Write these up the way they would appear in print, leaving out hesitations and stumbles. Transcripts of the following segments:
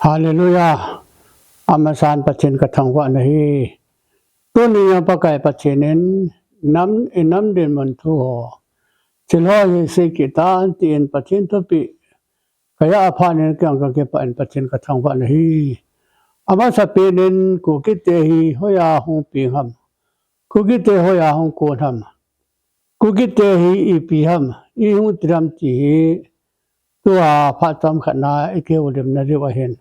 ฮาเลลูยาอามาสานปัจเจนกระทังวันนี้ตัวนี้ยังประกายปัจเจนินน้ำเดินมันทั่วจิลอยสิกิตาอันตีนปัจเจนทุปีขยะพานินกังกังเก็บปัจเจนกระทังวันนี้อามาสเปนินกูกิเตหีหอยาหงปีหัมกูกิเตหอยาหงโคนหัมกูกิเตหีอีปีหัมอีหงตรมจีตัวพระจอมขณะไอเกวเดมนาริวะเห็น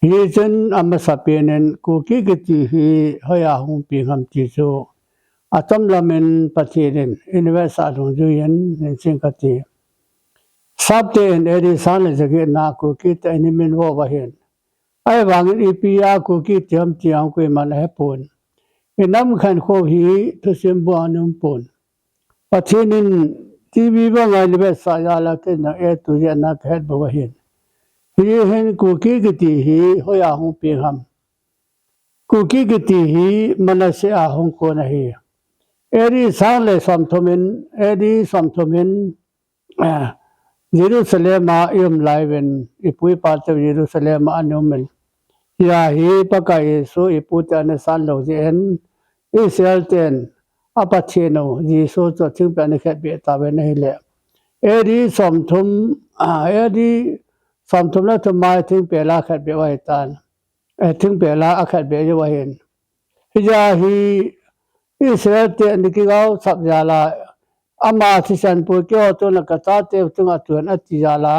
ฮีจันอามาสเปนินกูกิกติหีหอยาหงปีหัมจีโซอาจำลามินปัจเจนินอินเวสอาลงจุยันนิสิงกติสับเตนเอริสันเลจเกนากูกิตอินิมินวะเห็นไอ้บางอีปีอากูกิตยามจีอังกุยมันเฮปุนอินามขันโคฮีทุสิมบัวนุมปุนปัจเจนินทีวีบางไอลิเบสายาลาเกนเอตุเยนักเฮดบัวเห็นฮีเห็นกูกิกติฮีหอยาหงปีหัมกูกิกติฮีมันเสอาหงโคนฮีเอริสันเลสัมทมินเอริสัมทมินเยรูซาเล็มยมไลเวนอิปุยปาเตเยรูซาเล็มอันยมเมนยาฮีปะกายสุอิปุตานสันโลเจนอิสราเอลเตนอาปัจเจโนยิสุจถึงเป็นแค่เบตาเวนให้เลเอริสัมทุมเอริสัมทุมแล้วทำไมถึงเปลาแค่เบวะตานถึงเปลาอาแค่เบยวะเห็นยาฮีอิสราเอลเตนกิกาวสับยาลาอามาทิสันปุเกอตุนกตาเตวตุงอตุนอติยาลา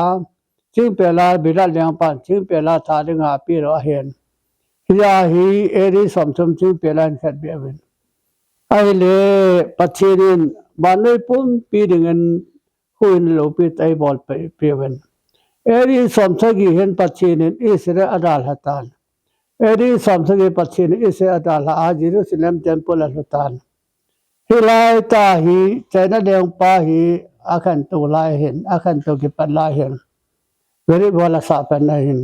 จึงเปลาบิดาเลียงปันจึงเปลาทาดึงอาปีรอเห็นยาฮีเอริสัมทุมจึงเปลาแค่เบวินไอเลปัจเจนินบานด้วยปุ่มปีดึงเงินคุยนโลปิตไอบอลไปเปวินเอริสัมทกีเห็นปัจเจนินอิสราเอลอาดาลฮัตานเอริสัมทกีปัจเจนินอิสราเอลอาดาลอาจิรุสเลมเทมปุลฮัตานฮิลายตาฮีใจนั่นเองปาฮีอาคันตุลายเห็นอาคันตุกิปัลลายเห็นเวริบวลสาปันนายเห็น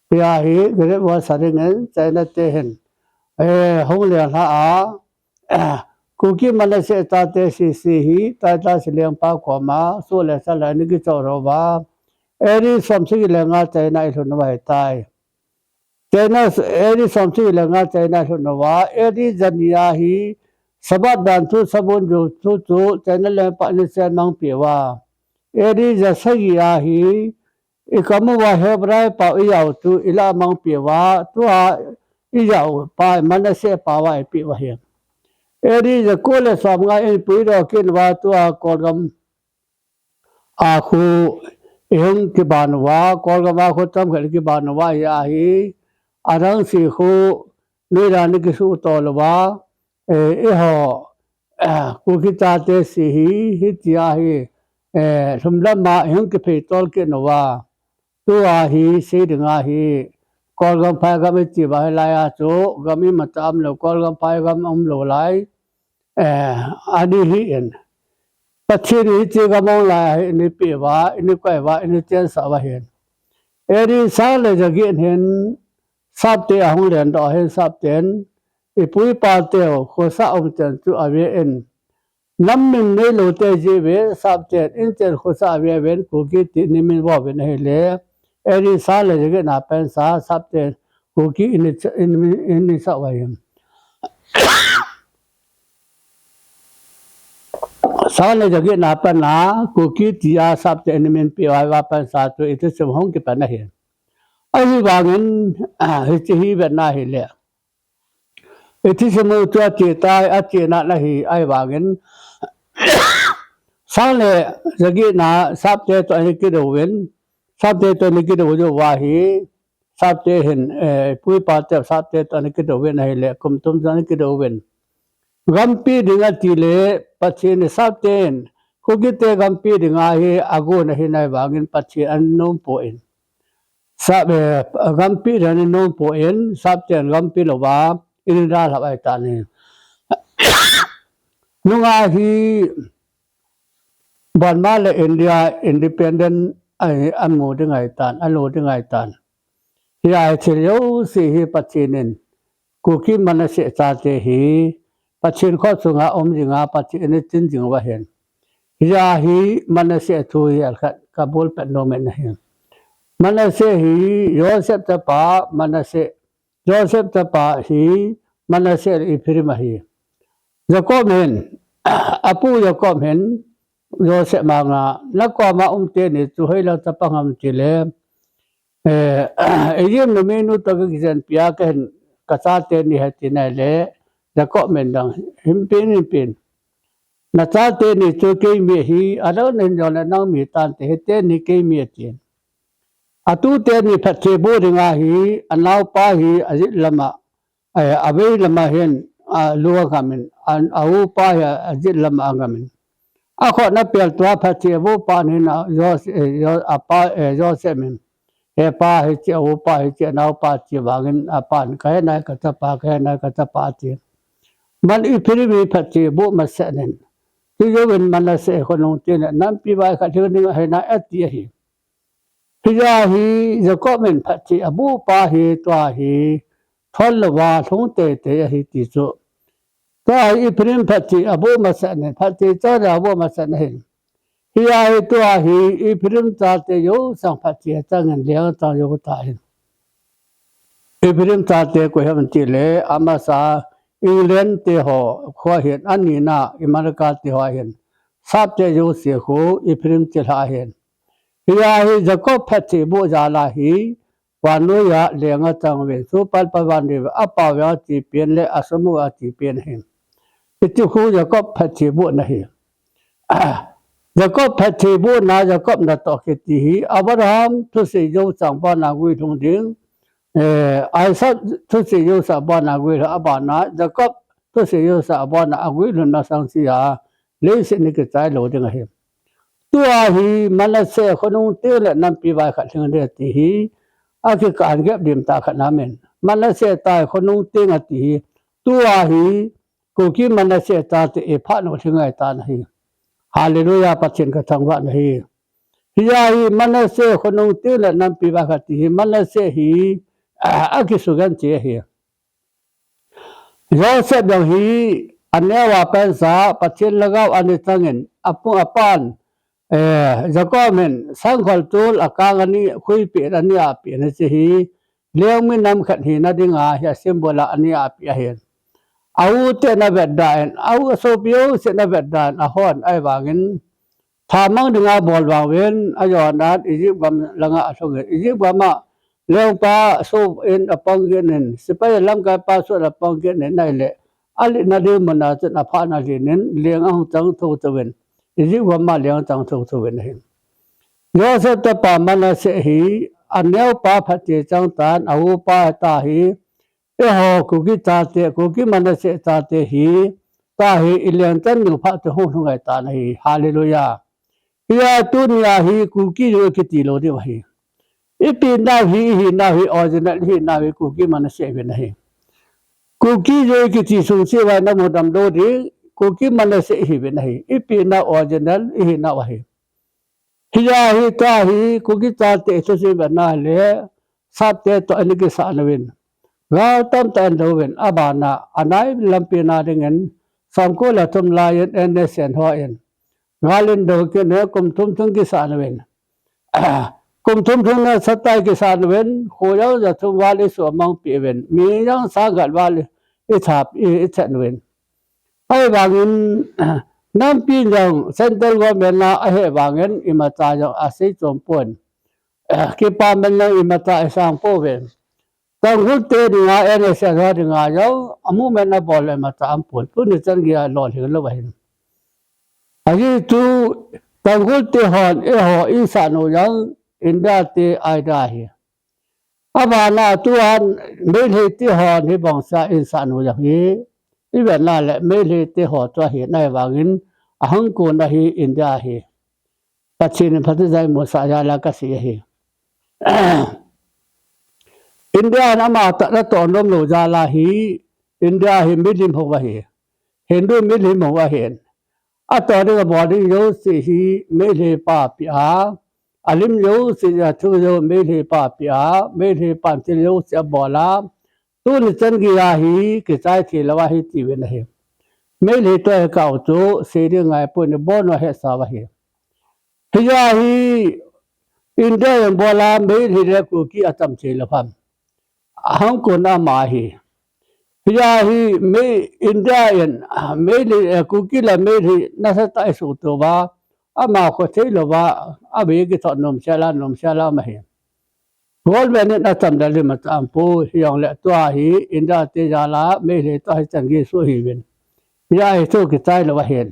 พิอาฮีเวริบวลสาริเงินใจนั่นเตเห็นหงเลียงหากูกิมันเลเสตาเตสิสิฮีตาตาสิเลียงปาขวามาสู้เลสลายนิกิจอรบาเอริสมสิกิเลงาใจนั่นทุนไว้ตายใจนั่นเอริสมสิกิเลงาใจนั่นทุนว่าเอริจันยาฮีSabat bantu sabun jo tu channel le pa ni se nang piwa eri jasagi ahi ikamu wa hebrai pa iau tu ila mang piwa tu a iau pa manase pa wa pi wa he eri ja kole sam nga en pi ro kin wa tu a kolgam a khu ehung ki ban wa kolgam a khu tam khel ki ban wa ya hi arang si khu ni ra ni ki su to lo wa hoกูคิดตาเตสิฮิตยาฮีสมรับมาเห็นกิเพตอลเกนว่าตัวฮีสีดึงอาฮีกอลกำไพก็ไม่จีบให้ลายอาโจก็มีมาตามแล้วกอลกำไพก็อมโลไลอันนี้ฮีเอ็นปัจจุบันจีก็มองลายนี่ปีว่านี่ก้อยว่านี่เจนสาวเห็นดีสาวเลยจะกินเห็นสับเตะหงเรียนต่อเห็นสับเต็นอีปุยปาเตียวโคซาอมจันจูอเวเอ็นน้ำมันไม่โลเตจีเวสับเต็นอินเจนโคซาอเวเวนกูกิตินิมินว่าเป็นเฮเลดีสาวเลยจะกินอาเป็นสาสับเต็นกูกิอินสาวยังสาวเลยจะกินอาเป็นนากูกิติอาสับเต็นนิมินปีว่าเป็นสาตัวอิทธิสมหงกิเป็นเฮไอ้ที่ว่างั้นฮิตฮีเป็นนาเฮเลอิทธิสมุตัวเจตายอาเจนะละฮีไอ้ว่างั้นสาวเลยจะกินอาสับเต็นตัวนี้กิโดเวนสับเต็นตัวนี้กิโดจะว่าฮีสับเต็นเห็นปุยปาเตสับเต็นตัวนี้กิโดเวนให้เลยคุมตุมตัวนี้กิโดเวนกัมปีดึงอาทิเลปัจเจนสับเต็นคุกิเตกัมปีดึงอาฮีอากูนะฮีนายว่างั้นปัจเจนนุ่มโปเอ็นสับกัมปีเรนนุ่มโปเอ็นสับเต็นกัมปีโลวาอินดาลับไอตานีนุงาฮีบอนมาเลอินเดียอินดิเพนเดนไออันโมดึงไอตานอันโลดึงไอตานฮีไอเทเลียวสิฮีปัจเจนินกูคิมันเสตาเตฮีปัจเจนข้อสุงาอมจิงาปัจเจนจินจิงวะเห็นยาฮีมันเสตุยอัลกับูลเป็นโนเมนเห็น Manasseh hi Joseph tapa Manasseh Joseph tapa hi Manasseh Ephraim hi Jacob hen apu Jacob hen Joseph manga nakoma umte ni tuhaila tapangam chile Egypt no menu tagagisan pia ken kasate ni hatina le Jacob men dang himpin natate ni tu ke mi hi adon nen jona nang mi tan te te ni ke mi tin atu te ni phathe bo ringa hi anau pa hi azit lama abe lama hen luwa kamin an au pa ya azit lama angamin akho na pel twa phathe bo pa ni na yo apa yo semin he pa he che o pa he che nau pa che wangin apan ka na ka ta pa ka na ka ta pa ti man I phiri bi phathe bo ma sa nen ti yo wen man na se ko nong ti na nam pi ba ka thir ni he na ati hi Pia hi Jacob men phatchi abu pa hi twa hi thol wa thong te te hi ti chu twa hi Ephraim phatchi abu masan phatchi cha ra abu masan hi Pia hi twa hi Ephraim cha te yo sang phatchi chang an liang cha yo ta hi Ephraim cha te ko hem ti le amasa England te ho khwa hian ani na America te ho hian sap te yo se ho Ephraim te la hian Pia hi Jacob phatchi bo jala hi wanu ya lenga changwe so pal pawan de apa ya ti pen le asamu a ti pen hin ti khu Jacob phatchi bo na hi Jacob phatchi bo na Jacob na to ke ti hi Abraham thu se yo chang ba na gui thung ding Isaac thu se yo sa ba na gui aba na Jacob thu se yo sa ba na agui lu na sang si ya le se ni ke chai lo ding hi tua hi Manasseh khonung te le nam pi ba kha thing de ti hi a ki kan gap dim ta kha na men Manasseh ta khonung te nga ti hi tua hi ko ki Manasseh ta te e pha no thingai ta na hi hallelujah pachin ka thangwa na hi hiya hi Manasseh khonung te le nam pi ba kha ti hi Manasseh hi a ki sugan che hi Joseph dang hi anewa pen sa pachin lagaw ani tangin apu apan Jacob men sangkhol tul akangani khui pe ani a pe na chi hi leong mi nam khat hi na dinga ya simbola ani a pe hen au te na vedan au so pio se na vedan a hon ai wangin thamang dinga bol wawen ayo na Egypt gam langa asong Egypt gama leong pa so in apang genen sipai lam ka pa so apang genen nai le ali na de mana chen a pha na linen leong ang chang tho chawen Egypt gama leong chang tho chawen hen Joseph ta pa Manasseh hi aneu pa phache chang tan au pa ta hi e ho ku ki ta te ku ki Manasseh ta te hi ta hi ilen tan nu pha te ho ngai ta na hi hallelujah ya tu nia hi ku ki yo ki ti lo de wa hi ipi na hi original hi na hi ku ki Manasseh ve na hi ku ki yo ki ti su se wa na mo dam do de ku ki Manasseh hi ve na hi ipi na original hi na wa hi hiya hi ta hi kuki ta te so se bana le sap te to ani ki sa nawin ga tam tan do wen abana anai lampina dingen samko la tum la yen ns ho en ngalin do ke ne kum tum tum ki sa nawin kum tum tum na satai ki sa nawin ho yo ja tum wali so mang pi wen mi yang sa gal wali I thap I chat wen ai wangin nam pi jong central government na a he wangin imata jong ase chompon ki pa men na imata isang po ven tang hulte dinga ene se ra dinga yo amu men na bol mata ampon tu ni chan gia lo hi lo hin agi tu tang hulte hon e ho isa no yang inda te aida hi abana tu an me he ti hon hi bang sa insa no yang hi I ven la le me le te ho twa hi nai wangin ahang ko na hi India hi pachin phatu jai mo sa ya la ka si hi India na ma ta na to nom lo ja la hi India hi milim ho wa hi Hindu milim ho wa hen a to de bo de yo si hi me le pa pya alim yo si ya thu yo me le pa pya me le pan ti yo se bo la tu ni chen gi ya hi ki chai thi la wa hi ti wen hi me le to ka o chu se de ngai pu ni bo no he sa wa hi hiya hi อินเดียยังโบราณไม่ที่เรียกกูกี้อาจำเชลพัมฮังคนอามาฮีพิจาฮีไม่อินเดียยังไม่ที่กูกี้ละไม่ที่น่าจะตายสุดตัวว่าอามาคนที่ละว่าอาเบกิตอนนมเชลาไม่เห็นวันเว้นน่าจำได้เลยมาตามผู้ยังเละตัวฮีอินเดียเตจาลาไม่ที่ตัวให้จังกีสุฮีเวนพิจาฮีทุกข์ใจละว่าเห็น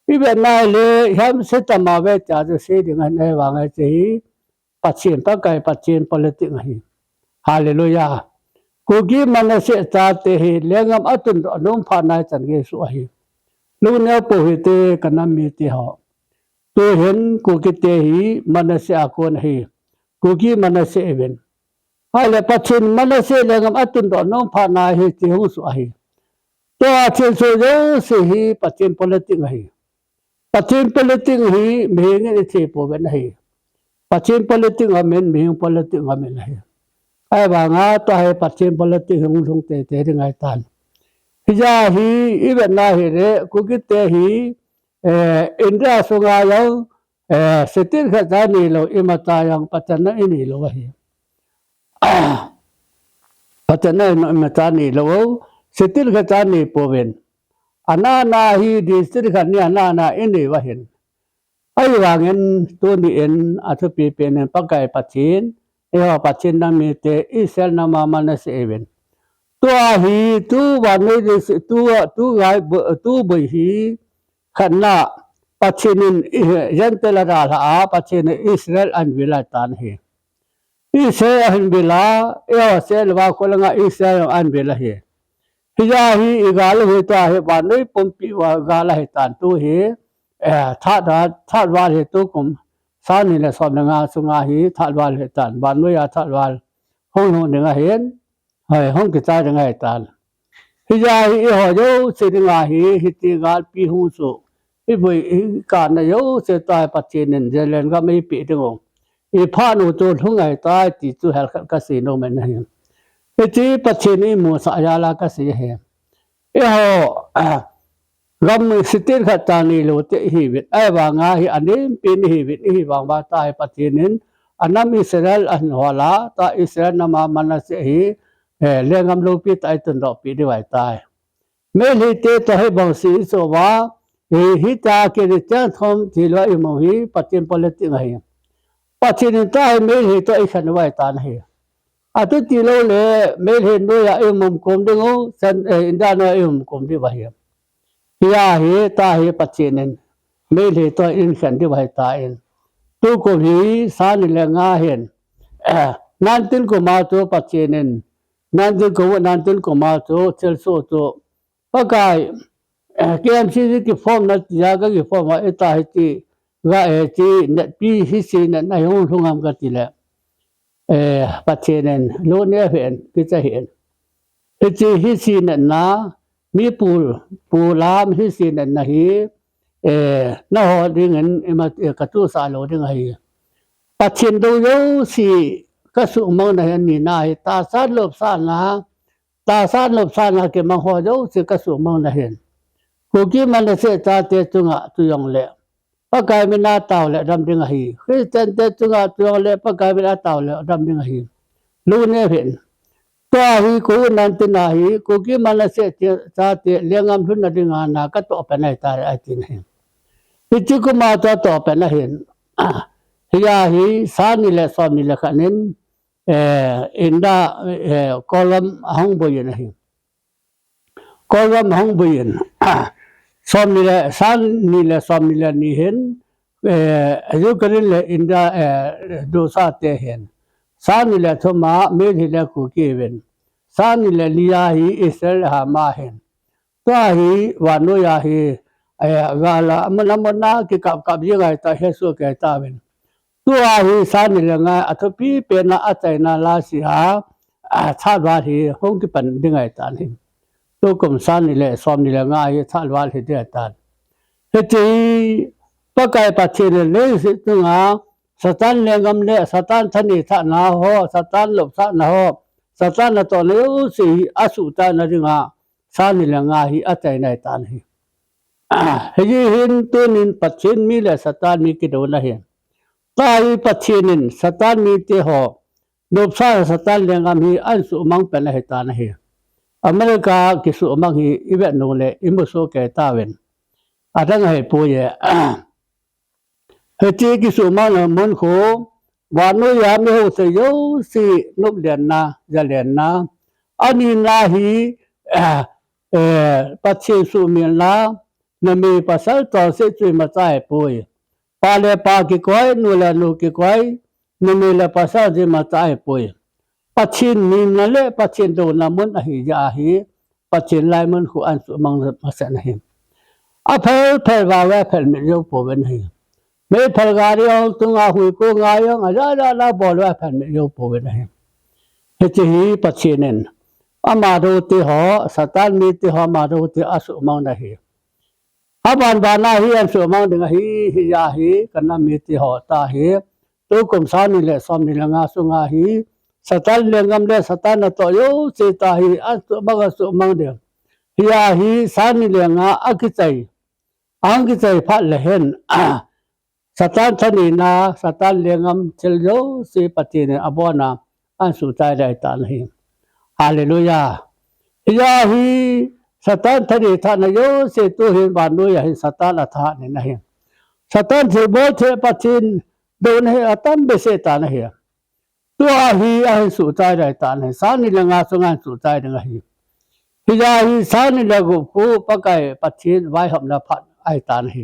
อีเวนนั่นเลยฮัมเสตมาเวจาจะเสียดิ่งในวางไอ้เจ้าปัจเจนปัจจัยปัจเจน politic ไงฮาเลลูยากูกีมันเสียตาเตะเลี้ยงอัตุนนุ่มผ่านในจันเกสุไอลูกเนี่ยปูหิเตกันน้ำมีเตหะตัวเห็นกูกีเตหีมันเสียคนฮีกูกีมันเสียเวนฮาเลปัจเจนมันเสียเลี้ยงอัตุนนุ่มผ่านในฮีเตหุสุไอตัวเชื่อสุดยอดสิฮีปัจเจน politic ไงปัจเจน politic ฮีเมียงเที่ยวปูเวนฮีปัจเจน politic อามินมีง politic อามินฮีไอ้บางอาตัวให้ปัจเจน politic หงลงเตะถึงไงตันฮิจาฮีอีเวนนาฮีเร่กุกิเตฮีอินเดียสุงายังสติลขจานีโลอิมาตายังปัจจันอินีโลวะฮีปัจจันอิมาตานีโลสติลขจานีปูเวนอานาฮีดีสติลขจานีอานาอินีวะฮีไอ้ว่าเงินตัวนี้เองอาจจะเป็นปัจจัยปัจจัยปัจจัยนั้นมีแต่อิสราเอลนามามันเสเวนตัวฮีตัววันนี้ตัวไงตัวบุฮีขันละปัจจัยนั้นยันเตลราลาปัจจัยนั้นอิสราเอลอันวิลาตันเฮอิสราเอลอันวิลาเซลว่าคนละอิสราเอลอันวิลาเฮฮิจาฮีอีกาลเหตุเหวันนี้ปุ่มปีว่ากาลเหตุตัวเฮทัดวาลเหตุกุมสานิเลสอบหนึ่งสุงาฮีทัดวาลเหตุบานนุยาทัดวาลห้องหนึ่งเห็นห้องกิจการหนึ่งเหตุฮิจาฮีหอยโยสิงาฮีฮิติกาลปีหูสุอีบุยการนายโยเสตายปัจเจนินเจริญก็ไม่ปีดึงองอีพานุตัวทุ่งไงตายติจูเฮลกัสซีโนเมนเห็นอีที่ปัจเจนิมูสายาลากัสซีเห็นอีหอกำมือสติขัดตานีโลเตหิวิตไอ้บางอาฮิอันนี้เป็นหิวิตหิบางบาตายปัจจินินอันนั้นอิสราเอลอันหัวละตาอิสราเอลนามามันเสียหิเลี้ยงกำลูกพิตายตุนดอกปีดีไว้ตายเมื่อหิเตตัวให้บังสีสวะหิตาเกิดจังทอมที่ว่าอิมหิปัจจิน politic ไงปัจจินตายเมื่อหิตัวอีขันไว้ตานหิอาตุติโลเลเมื่อหินด้วยอิมุมคมดึงสันอินดานอิมุมคมดีไว้ยาเหตาเหปัจเจนินไม่เหตุอินขันที่ไว้ตาอินตุกุฮีสานิเลงาเห็นนันตินกุมาตัวปัจเจนินนันตินกุมาตัวเชลโซตัวปะกายเกมซีที่ฟอร์มนัดยากที่ฟอร์มว่าตาเหตุว่าที่เน็ตปีฮิซีเน็ตนายองทุ่งงามกันทีละปัจเจนินโลเนียเห็นกิจเห็นฮิซีเน็ตนามีปูลามที่สินนะฮีน่าหอดึงเงินมากระตุ้นสาโลดึงไงปัจฉิมดูโยสีก็สุมังนะฮันนี่นาตาซาลบซานาเก็บมังหอโยสีก็สุมังนะเห็นกูกี้มันเสียตาเตจุงะตุยองเล่ปะกายไม่น่าเต่าเล่ดำดึงไงคริสเตียนเตจุงะตุยองเล่ปะกายไม่น่าเต่าเล่ดำดึงไงรู้เนี่ยเห็นตัวฮีกูนันตินาฮีกูกี้มันเสียตาเตเลี้ยงอันทุนนัดงานนักต่อไปในตาไอตินเห็นพิจิกุมาตัวต่อไปนะเห็นฮิยาฮีสานิเลสอมนิเลขันินอินดากอลัมห้องบุยนะเห็นกอลัมห้องบุยนสอมนิเลสานิเลสอมนิเลนี่เห็นยุคนี้เลอินดาดูซาเตเห็นสานิเลทมาเมธิเลกุกีเวนสานิเลลียาฮีอิสราเอลหามาเห็นตัวฮีวานุยาฮีกาลามันนาคิกับยังไงตาเฮสุเกตาเวนตัวฮีสานิเลงาอัตปีเป็นอาใจนาลาสิหาชาดวาฮีห้องที่เป็นยังไงตานี่ตัวกลุ่มสานิเลสอมนิเลงาฮีชาดวาฮีเดียตานเฮติปะกายปัจเจเนเลสิตุงาสตันเลงกำเนสตันทนิทนาโหสตันลบสนาโหสตันละตอนเลวสิอสุตานริงาสานิเลงาฮีอาใจในตานฮีเฮจิหินตัวนินปัจฉิมมีเลสตันมีกิโดนะเห็น ตายปัจเจนินสตานมีเตหอนบซาสตานเลียงมีอันสุมังเป็นเหตุานเหอเมริกากิสุมังฮีอีเวนโนเลอิมุโซเกตาเวนอาทังให้ปุยเฮติกิสุมังมันโควานุยามิโฮเสยสีนุบเลียนนาจะเลียนนาอันนี้นาฮีปัจเจสุมีลานมีปัสสาวะต่อเสจุยมาใจปุยปาเลปากิกวยนูเลนูกิกวยนมีเลปัสสาวะจิมาใจปุยปัจฉินมีนั่นแหละปัจฉินโดนน้ำมันอหิยาหิปัจฉินลายมันขอันสุมังมาเสนหิอเพลว่าเวเพลมิโยปเวนหิไม่เพลการีองตุงอาหุยกูงายองอาจารย์ลาบอลเวเพลมิโยปเวนหิเหตุหิปัจฉินินอามาดูติหอสตานมีติหอมาดูติอสุมังนะหิอาบันบานาหิอันสุมังดึงหิหิยาหิกันนามีติหอตาหิตุกุมสานิเลสอมนิลงาสุงาหิสตานเลียงกำเดสตานตัวโยสิตาหิอันสุมังสุมังเดียวฮิยาหิสานิเลียงาอักิใจอังกิใจพัดเลเห็นสตานทนีนาสตานเลียงกำเชลโยสิปฏิเนอบัวนาอันสุใจได้ตานหิฮาเลลูยาฮิยาหิสตานทนีทานโยสิตุหินบานุยาหิสตานอัฐานินะหิสตานเทโบเทปฏินโดนให้อัตัมเบเสตานะหิตัวฮีอันสุใจได้ตานหิสานิเลียงาสุงันสุใจได้หิฮิยาหิสานิเลกุกูปะไกปฏินไว้หำนาพัดไอตานหิ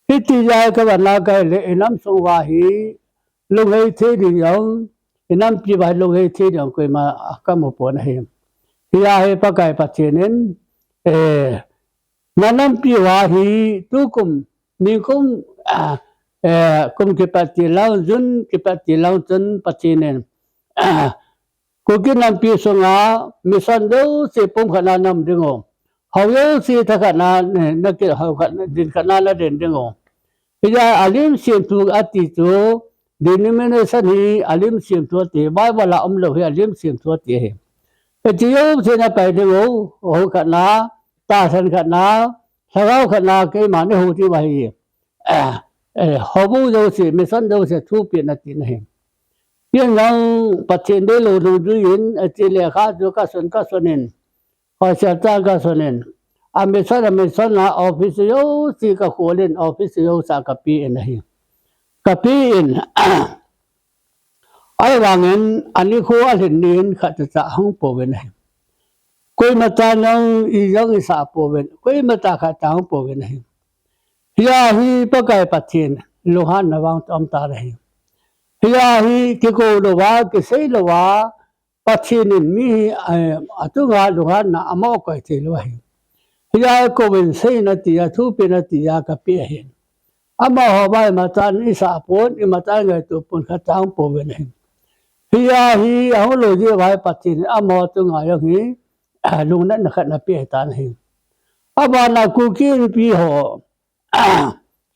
ฮิติยายกวันนาไกเลอินัมสงวาหิลุงเฮเทดิยองอินัมปีบายลุงเฮเทดิยองกุยมาอักมุปนหิฮิยาหิปะไกปฏินินนันนัมปีวาหิตุกุมนิคุมคุมกิปฏิลาวจุนกิปฏิลาวจุนปฏินินกูกินน้ำปีสงามิสันเดวสิปุ่มขนาดน้ำดึงองเขาเยอะสิทักขนาดนักเกี่ยวกับดินขนาดละเด่นดึงองพิจารอาลิมเสียงตัวอติโตดินมิเนสันฮีอาลิมเสียงตัวเตะบ่ายวันละโลหิอาลิมเสียงตัวเตะเอจิโยเสนาไปดึงองโอ้ขนาดตาสันขนาดสาวขนาดเกี่ยมันหูที่ว่าฮีเขาบูโยสิมิสันเดวสิทุบเปลี่ยนนาทีนี่ยังงั้นปัจเจนเดโลดูดูยินเจเลียข้าดูกัสนินขอเสียใจกัสนินอเมซันนะออฟฟิศโยสิกะโคเลนออฟฟิศโยสักปีเอ็นนะฮีกะปีเอ็นไอ้ว่างั้นอันนี้คู่อันนี้ขัดจะห้องปเวนนะคุยมาตานังอียังอิสาปเวนคุยมาตาขัดห้องปเวนนะฮียาฮีปะไกปัจเจนโลหะนวังตอมตาเลยฮิยาฮีกิโกโลวากิเซโลวาปัจฉินินมีอตุกาโลหะนะอมอกไอเทโลวาฮิยาโกเวนเซนติยาทุเปนติยากะเปียเห็นอมอหอบายมาตานิสาปนอิมาตาไงตุปุนขจังปเวนฮิยาฮีเอาโลจีวายปัจฉินอมอตุงายฮีลุงนั้นขัดนะเปียตานหิอบานากุกินปีหอ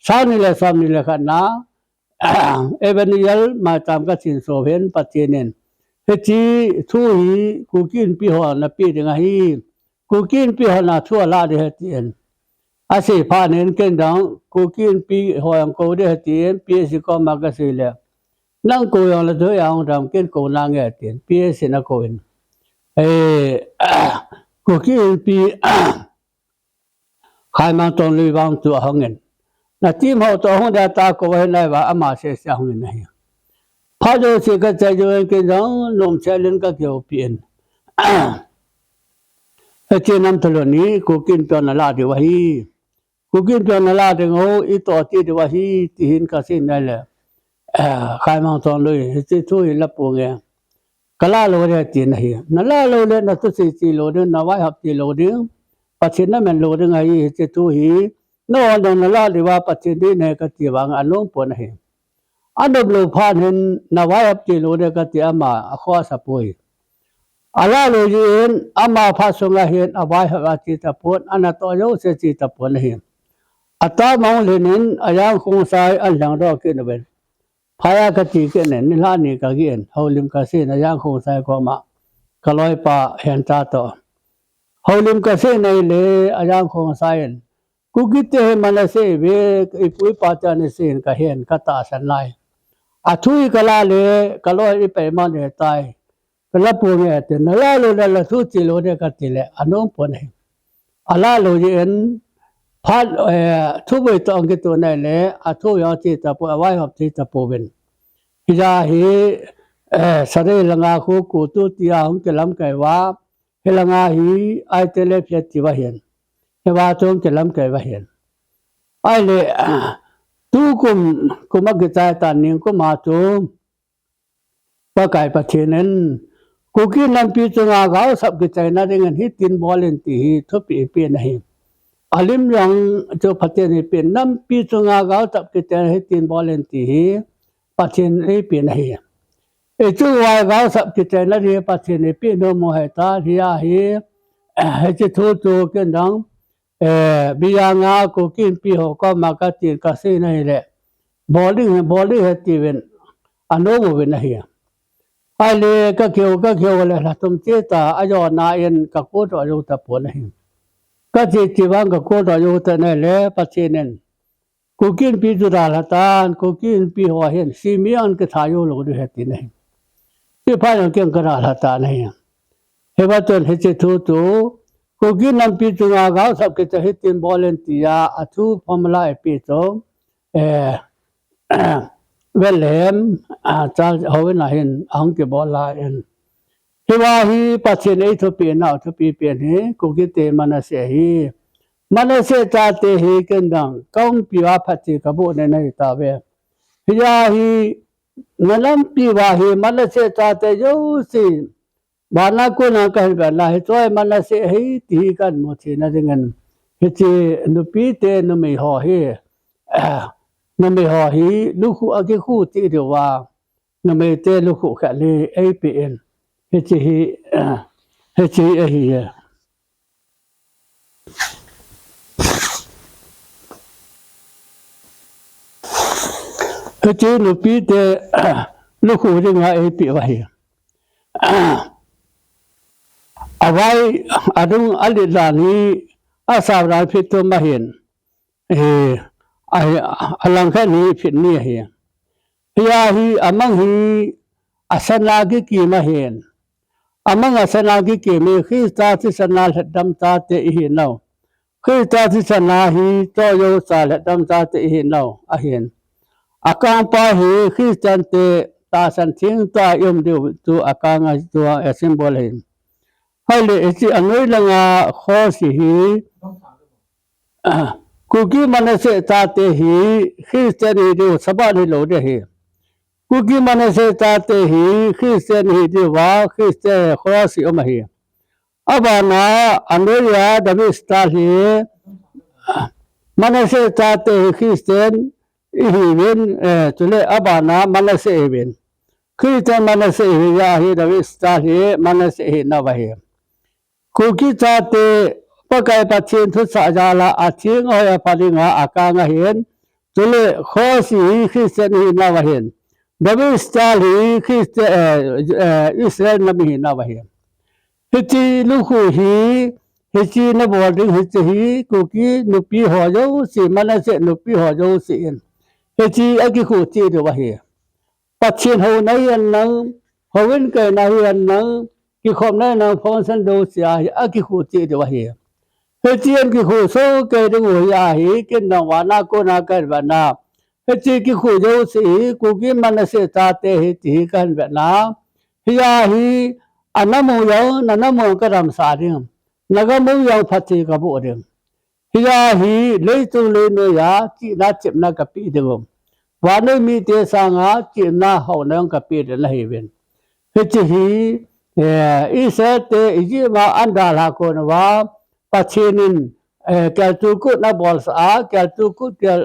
สานิเลสามิเลขัดนะเอเวนิเอลมาตามกัสินโซเวนปัจเจนินเฮจีทูฮีกูกินปีหอนะปีดึงฮีกูกินปีหอนะทั่วลาเดเฮตียนอาศัยพานินเก่งดังกูกินปีหอยังกูเดเฮตียนปีสิกอมากระสิเลนั่งกูยังละด้วยยังดำเก่งกูนางเฮตียนปีสินะกูอินกูกินปีใครมาตอนลุยบางตัวห้องเงินนาทีมเขาตัวห้องเดตาก็ว่าในว่าอามาเสียห้องนี้พอดูสิก็จะอยู่กินจังลมเชลินก็เกี่ยวเปลี่ยนเจน้ำทะเลนี้กูกินตัวนาลาดีว่าฮีกูกินตัวนาลาดีโง่อีตัวที่ดีว่าฮีที่หินก็สิ้นได้เลยใครมาตอนเลยที่ช่วยรับปูเงี้ยกะลาโลเรียจีนฮีนาลาโลเรียนัตุสิจีโลเดียนนาไว้หับจีโลเดียปัจฉินนั่นมันโลเดียไงที่ช่วยโน่นนาลาดีว่าปัจฉินดีในกติวังอันนุ่งปนฮีอันดับลูกพานเห็นนาไว้หับจีโลเดียกติอามาข้อสับปุยอาลาโลจีนอามาพาสงเห็นอาไว้หับจีตะปนอันนั้นตัวโยเสจีตะปนฮีอัตตามองเห็นอายังคงสายอันหลังรอกินเป็นพายากติกันเนี่ยนิลานี่ก็เกินเขาลิมกสินอายังคงสายก็มากลอยป่าเห็นตาต่อเขาลิมกสินในเลยอายังคงสายกูคิดเห็นมันเสเวอีปุยป่าจานเสนก็เห็นก็ตาสันไล ทุยกะลาเลยกะลอยไปมันเนี่ยตายกะละปูเนี่ยแต่นละโลละทุจิโลเนี่ยก็ติแหละอนุปนให้อลาโลเย็นพัดทุบตองกิตัวนั่นแหละทุยอติตะปูอวัยหอบติตะปูเป็นฮิจาฮิสะเรลังอาคูกูตุติยาหุงเกลัมไกว่าเฮลังอาฮิไอเตเลเพียติวะเห็นเฮวาตงเกลัมไกวะเห็นไอเลตูกุมกิจายตันนิงกุมาตุปะไก่ปะเทนันกูกินน้ำปีจงอากาสับกิจายนาเรื่องฮิตินบอลเลนตีทุบปีนให้อาลิมยังจะพัฒนาเป็นน้ำปีจงอากาสับกิจายฮิตินบอลเลนตีพัฒนาเป็นให้จู่วายกาสับกิจายนาเรื่องพัฒนาเป็นโนโมเหตาเฮียฮีให้จะทูตูกันดังบิยางากูกินปีหกก็มากติกาเซนัยแหละบอลลิ่งให้ตีเป็นอนุโมเป็นให้ไอเลก็เขียวเลยละตุมเจตาอายอนาเอ็นก็โคตรอายุตะปนให้ก็จีวังก็โคตรอายุตะนั่นแหละปัจเจนันกูกินปีจุดาละตานกูกินปีหัวเห็นซีมีอันก็ทายอยู่ลงด้วยตีนี่ที่พายังเกี่ยงกระดาละตานี่เฮว่าจนเฮจิทูตูกูกินน้ำปีจุงากาสับกิจเหตินบอลเลนติยาอทุพมลาปีโตเวลเลมจาเอาไว้ไหนเห็นอังเกบอลลาเอ็นเฮว่าฮีปัจเจเนทุปีนาทุปีเปียนเฮกูกิเตมันเสฮีมันเสจาเตฮีกันดังก้องปีวาพัจิกบุเนนหิตาเวเฮียฮีนลัมปีวาฮีมันเสจาเตยูสิบานากุนังกันแบบนั้นตัวมันเสียให้ตีกันหมดทีนั่นเองเฮ้ยนุปีเตนุไม่ห่อเฮนุไม่ห่อเฮลูกคู่อากิคู่ตีเดียวว่านุไม่เตลูกคู่แค่เลยเอพีเอ็นเฮ้ยเฮ้ยนุปีเตลูกคู่เรื่องเอพีว่าเฮเอาไว้อดุงอลิลานีอาสาวราพิตุมาเห็นอลังแค่นี้ผิดนี่เห็นเฮียฮีอามังฮีอาสนากิกีมาเห็นอามังอาสนากิกีมีขีตาที่สนาหดำตาเตอิหินเอาขีตาที่สนาฮีโตโยสาหดำตาเตอิหินเอาอาเห็นอาการปาฮีขีจันเตตาสันทิงตายมเดียวตัวอาการตัวสิมโบลเห็นให้เลยที่อันนี้ละงาข้อสิฮีกูกิมันเสตาเตฮีคริสเตียนฮีสบายโลเดฮีกูกิมันเสตาเตฮีคริสเตียนฮีว่าคริสเตียนข้อสิอมาฮีอบานาอันนี้ยาดมิสตาฮีมันเสตาเตคริสเตียนฮีเวนจุเลอบานามันเสเวนคริสเตียนมันเสฮียาฮีดมิสตาฮีมันเสฮีนาวาฮีกูกิจาเตปะไก่ปัจเจนทุสาจาลาอาทิงเอาอย่าพาดิงาอากางเห็นจุเลข้อสีคริสเตียนหินาวเห็นดับสตาลีคริสเตียอิสราเอลนบีหินาวเห็นฮิจิลูกฮีฮิจินบวดิงฮิจิฮีกูกินุปีหัวโยสิมันเสนุปีหัวโยสิฮิจิอากิคูตีดูวะเฮปัจเจนหัวนัยอันนังหัวเวนเกนัยอันนังกิขอมนั่นนางพงสันโดเสียอากิคูตีเดียวเฮียเฮจีนกิคูโซเกดึงหัวยาฮีกินนวานาโกนากันแบบนาเฮจีกิคูโยสีกูกิมันเสตาเตหิตีกันแบบนาฮิยาฮีอันนโมยองนันนโมกระดมสาดิงนักโมยองพัติกบุดิงฮิยาฮีเลยตุเลนยาจีนาจิบนากปีดิงวานมีเตสังอาจีนาหาวนงกปีเดลฮีเวนเฮจีฮีอิสระเตอิจิมาอันดาลาโกนว่าปัจเจนินแกตุกุนับบอลสาแกตุกุเกล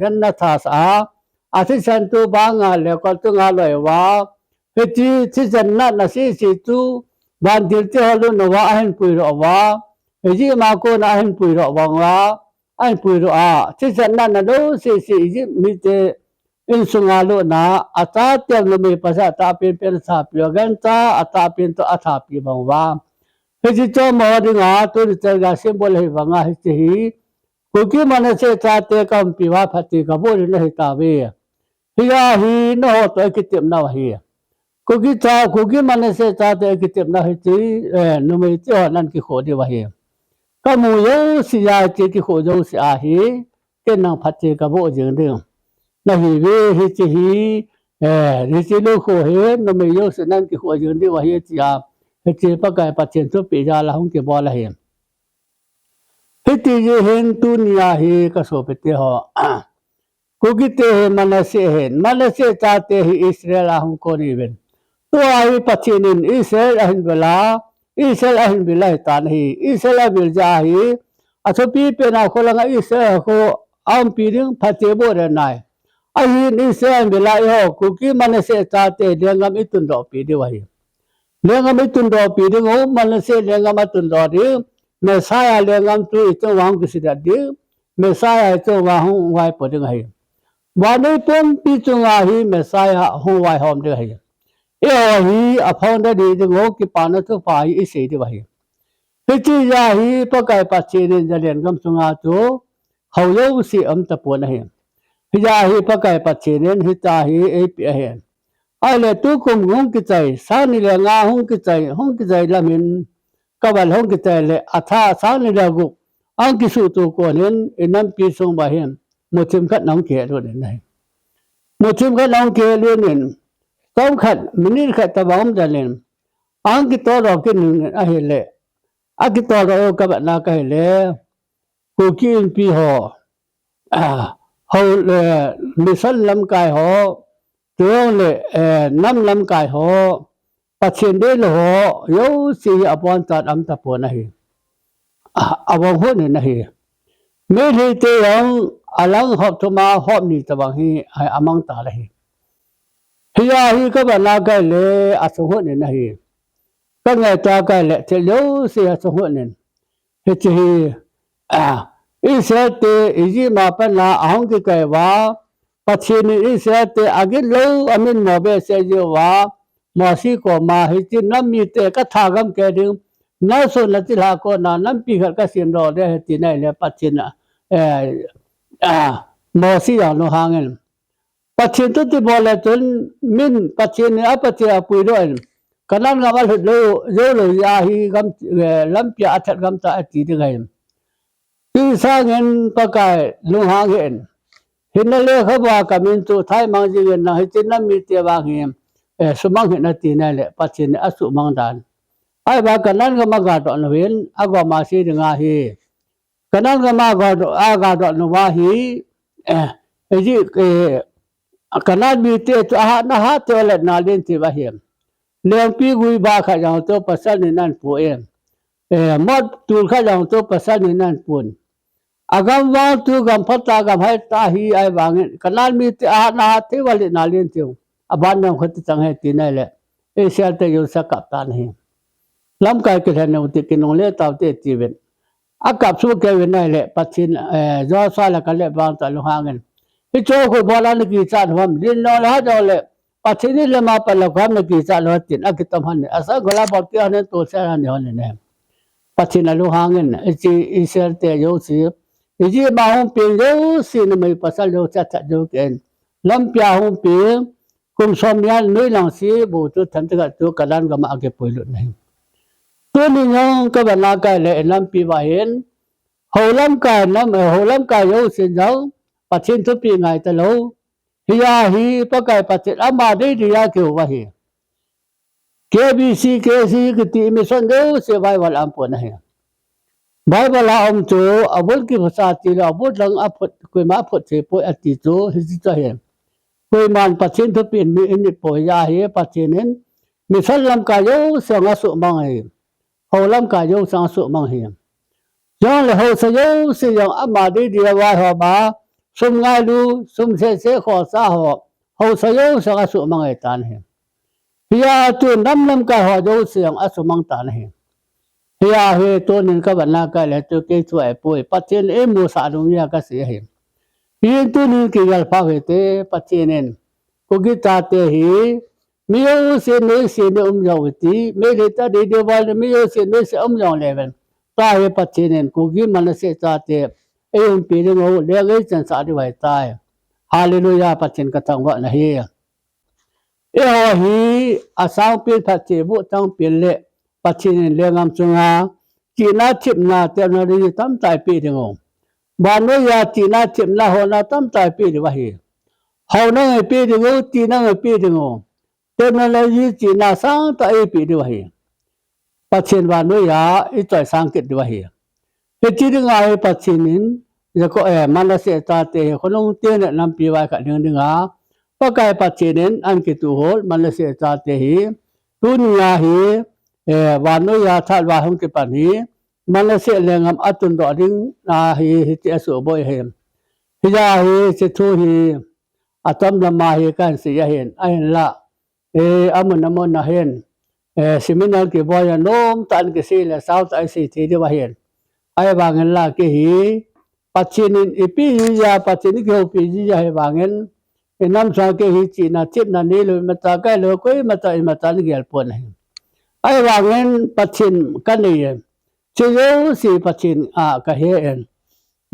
กันนัทาสาอาทิสันตุบางาเลก็ตุงาลอยว่าเฮติที่จันนัทนาสีสิตุบันดิลเตฮลุนว่าอันปุยรอว่าเฮจิมาโกนอันปุยรอวังว่าอันปุยรอที่จันนัทนาโลสิอิจิมิเตอินสุงาลุนาอัตตาเตลมีภาษาตาเป็นเป็นสาพิวกันตาอัตตาเป็นตัวอัตตาพิบังว่าเฮจิโจมอดิงาตุริเตกาสิมบลเฮวังาเฮจิฮีกุกิมันเสตาเตกัมปิวาพัติกบุรินหิตาเวเฮ hiya hi no ho to kitim na hi ku ki man se cha te kitim na hi ti no me ti ho nan ki kho di wa hi ka mu yo si ya ti ki kho yo si a hi ke nang phat che ka bo jing ding na hi ve hi chi hi ri chi lu kho he no me yo se nan ki kho jing di wa hi chi a he chi pa kai pa chen tu pi ja la hong ke bo la hi he ti je hen tu nia hi ka so pe te ho kukite manase chate hi Israel ahum koni ben to ai pachinin Israel ahin bela tan hi Israel bil ja hi athopi pe na kholanga Israel ko am piring phate bo re nai ahin Israel bela ho kuki manase chate lengam itun do pi de wa hi lengam itun do pi de ho manase lengam atun do di Messiah lengam tu itu wang kisida di Messiah itu wang wai po de hai Wanai pun pichunga hi Messiah huwai hom de hai. E hi aphon de de ngo ki pana tu pai ise de bai. Hichi ya hi pakai pachi ne jalen gam sunga tu haulo si am ta pon hai. Ya hi pakai pachi ne hi ta hi e pi hai. Ai le tu kum ngong ki chai sa ni le nga hong ki chai lamin kawal hong ki chai le atha sa ni le gu ang ki su tu ko nen inam pi sung ba hen mo chim khat nong ke ro de nai một chim cái lòng kia luôn nên tóm khát mình khát ta bóng ra lên ăn cái to rồi cái nương ai lệ ăn cái to rồi các bạn nào cái lệ cô kia pi họ hậu lệ mười sáu năm cái họ tiêu lệ năm năm cái họ phát triển đến họ yếu gì abon tan âm tập bộ này abon hôn này mấy thì tiêu alang hop thoma hop ni tabang hi ai amang ta la hi hiya hi ka ba na ka le asu ho ne na hi ka ngai ta ka le che lo se asu ho ne he chi hi isa te iji ma pa na ahong ki kai wa pachi ni isa te agi lo amin mo be se jo wa mo si ko ma hi chi nam mi te ka tha gam ke ding na so na ti la ko na nam pi ka sin ro de he ti nai le pachi na mò xí ở nó hàng ấy, bắt chuyện tôi thì bỏ lại tuần min bắt chuyện này bắt chuyện à bùi rồi, cáiนั้นก็มาหลุดเลยยาฮีกำล้ำปีอัดกำตาตีได้ไงที่สร้างเงินประกายลุงหางเงินเห็นนั่นเลยเขาบอกกับมินตัวไทยมังจีเงินนะให้จีนนั้นมีเตียบางเงินสมังเห็นนาทีนั่นแหละปัจจุบันอสุมังดานไอ้บ้ากันนั้นก็มากาดอนเวนอากามาซีดึงอาฮีกันนั้นก็มากาดอากาดอนวาฮีไอ้ที่กันนั้นมีเตียตัวหาหน้าตัวเล็กนาเล่นที่ว่าเห็นเลี้ยงปีกุยบาขยันตัวภาษาในนั้นป่วยมดตูขยันตัวภาษาในนั้นป่วยอากาศว่าตัวกำพัดตากำให้ตาฮีไอ้บางกันนั้นมีเตียหาหน้าที่ว่าเล่นนาเล่นที่บ้านน้องเขาที่จังให้ตีนั่นแหละเอเชียเตยุสักกับตานี่ล้ำกายกิเลสเนี่ยติกินองเล่ตาวเตจีเวนอากาศสู้แกเวนนั่นแหละปัจจินยอดสายละกันเล่บางตาลุหาเงินที่โจ้คุยบอลนักกีฬาทำดินนอลฮะจอเล่ปัจจุบันเลยมาเป็นละความนักกีฬาโลตินอากิตมันเนี่ยอาศัยกลาบอกที่อันนั้นตัวเสียหันเนี่ยปัจจุบันลูกหางเงินอีเสร์เตยโยสีอีจีมาหุ่นปีโยสีนี่ไม่ภาษาโยจัดโยเกินลำพิอาหุ่นปีกุมสมยันนุ่ยหลังสีบูตุทันตะกัตัวกระดานก็มาอาเก็บไปลุนี่ตัวนี้ยังก็เป็นนักการเลยลำปีว่าเห็นหัวลำการหัวลำการโยสีเจ้าปัจจุบันทุกปีไงแต่เราฮิยาฮีปะไก่ปัจจุบันมาได้ดียาเกี่ยวว่าเฮ KBC KC กิติมิสันเดอเซไว้วันอัมปนเฮไว้เวลาอัมโจอาวุธกิภาษาจีนอาวุธหลังอาพุทกุยมาพุทเสปอยอติโจฮิจิตเฮกุยมันปัจจุบันทุกปีมีอินิปอยาเฮปัจจุบันมิสันลำกายโยเสียงสุมังเฮเขาลำกายโยเสียงสุมังเฮย้อนเลยเขาเสียเสียงอามาได้ดีไว้หัวมาสมง่ายดูสมเสขอสาหอเขาเสียสังสุมังเอตานเฮฮิยาตัวน้ำกายหอโยเสียงอสุมังตานเฮฮิยาเฮตัวนึงก็บรรณาการแล้วตัวเกช่วยป่วยปัจเจนมูสาดุมิยาก็เสียเฮฮีตัวนึงกี่ยัลพาเวเตปัจเจนกุกิตาเตฮีมิโยเสียนเสียนยาวตีเมเลตาเดียววันมิโยเสียนเสียยาวเลเวนตาเฮปัจเจนกุกิมันเสียตาเตเอ็มปีนึงโอเลี้ยงจันสาดีไว้ตาย ฮาเลลูยาปัจจินกะทังวะนะฮีเอโอฮีอาสาวเปียพัจเจบุตังเปียเลปัจจินเลงามจุงาจีนาชิบนาเตนารีตั้มตายปีถึงองบานโนยาจีนาชิบนาโหนาตั้มตายปีถึงวะฮีเฮานั่งปีถึงองจีนั่งปีถึงองเตนารีจีนาสังตายปีถึงวะฮีปัจจินบานโนยาอิจอยสังเกตถึงวะฮีเฮจีดึงอาปัจจินินจะก็มันละเสตาเตคนลงเตียนนำปีไว้กันดึงอาpakai pacinen an kitu hol malaysia chate hi dunia hi wano ya thal wa hong ke pan hi malaysia lengam atun do ding na hi ti aso boy hem hiya hi se thu hi atam lama hi kan se ya hen ai la amun amon na hen seminar ke boy nom tan ke se la south ai se thi de wa hen ai wa ngel la ke hi pacinin ipi ya pacinin ke pi ya he wa ngel nam sa ke hi chi na chip na ni lo mata ka lo ko mata mata ni gel pon hai ai wa ngen pachin kan ni che yo si pachin a ka he en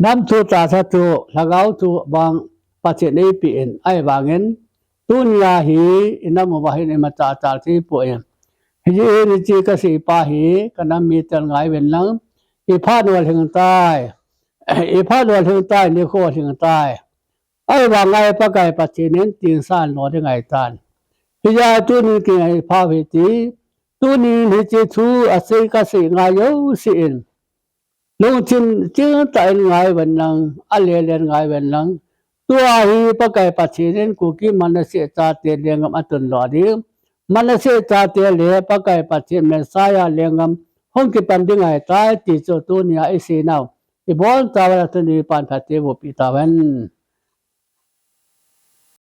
nam thu ta sa thu lagau thu bang pachin nei pi en ai wa ngen dunya hi inam wa hi ne mata ta thi po en hi ni chi ka si pa hi kanam mi tel ngai wen lang i pha no hing tai i pha no hing tai ni kho hing tai ai wa ngai pa kai pa chi nen tin san lo de ngai tan hi ya tu ni ki ngai pha ve ti tu ni ni chi thu a se ka se ngai yo si in long chin chi tai ngai wen nang a le le ngai wen nang tu a hi pa kai pa chi nen ku ki man se cha te le ngam atun lo di man se cha te le pa kai pa chi men sa ya le ngam hong ki pan ding ai tai ti cho tu ni ai se nau i bon ta wa tu ni pan pha te wo pi ta wen